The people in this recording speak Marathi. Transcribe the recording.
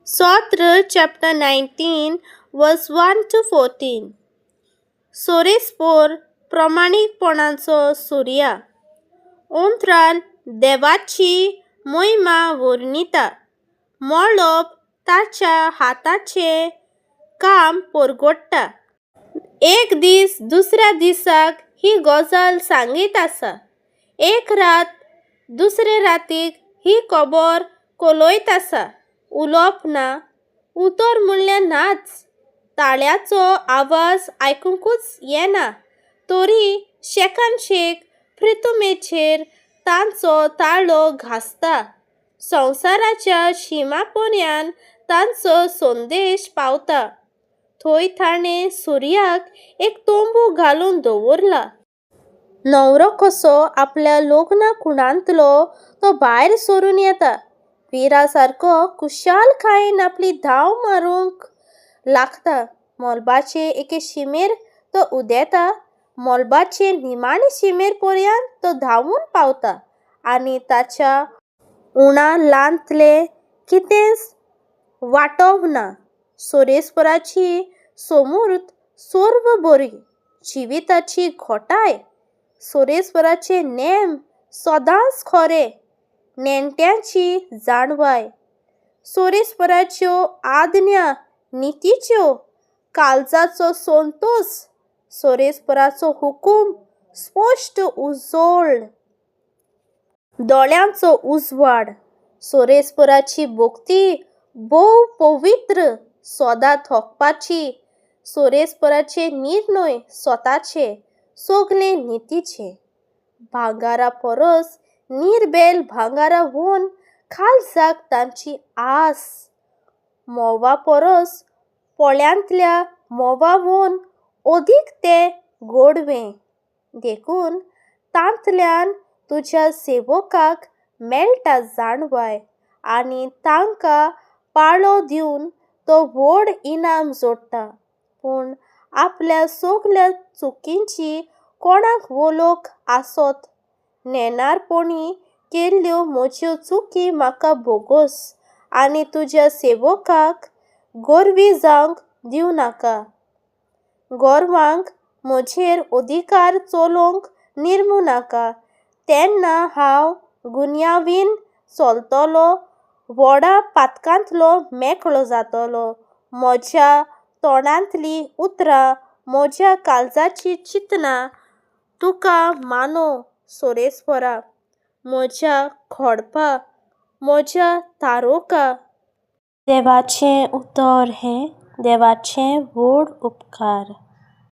Sotr chapter 19 verse 1 to 14. सोरेस्पोर प्रमाणिकपणाचो Surya अंतराल देवाची महिमा वर्णिता. मळब ताच्या हाताचे काम परगडटा. एक दीस दुसऱ्या दिसाक ही गजाल सांगीत आसा. एक रात दुसरे रातीक ही खबर कलयत आसा. उलोवप ना, उतर म्हणल्यार नाच. ताळ्याचो आवाज आयकूंकूच येना, तरी शेकान शेक पृथ्वीचेर तांचो ताळो घासता. संवसाराच्या शिमापर्यंत तांचो संदेश पावता. थंय ताणें सूर्याक एक तोंबू घालून दवरला. न्हवरो कसो आपल्या लग्ना कुंडांतलो तो भायर सरून येता. विरा सारको कुशालकायेन आपली धांव मारूंक लागता. मळबाचे एके शिमेर तो उदेता. मळबाचे निमाणे शिमेर पर्यंत तो धांवून पावता आनी ताच्या उणालांतले कितेंच वाटोव ना. सोरेस्पराची समूर्त सर्व बरी, जिविताची घोटाय. सोरेस्पराचे नेम सदांच खरे, नेणट्यांची जाणवाय. सोरेस्पराच्यो आज्ञा नितीच्यो, काळजाचो संतोष. सोरेस्पराचो हुकूम स्पश्ट उजोळ, दोळ्यांचो उजवाड. सोरेस्पराची भक्ती भोव पवित्र, सदां थोकपाची. सोरेस्पराचे निर्णय स्वताचे, सगळे नितीचे. भांगारा परस निर्बेल भांगारावून काळजाक तांची आस. मोवा परस पोळ्यांतल्या मोवावून अदीक तें गोडवें. देखून तांतल्यान तुज्या सेवकाक मेळटा जाणवाय आनी तांकां पाळो दिवन तो व्हड इनाम जोडटा. पूण आपल्या सगल्या चुकींची कोणाक वळख आसत. नेनारपणी केल्ल्यो म्हज्यो चुकी म्हाका बोगस आनी तुज्या सेवकाक गोरवी जावंक दिवं नाका. गोरवांक म्हजेर अधिकार चलोवंक निर्मू नाका. तेन्ना हांव गुन्यांवीन चलतलों, व्हडा पातकांतलो मेकळो जातलों. म्हज्या तोंडांतलीं उतरां, म्हज्या काळजाची चिंतनां तुका मानो सोरेस्परा. म्हज्या खोडपा, म्हज्या तारोका. देवाचें उतर हें देवाचें व्हड उपकार.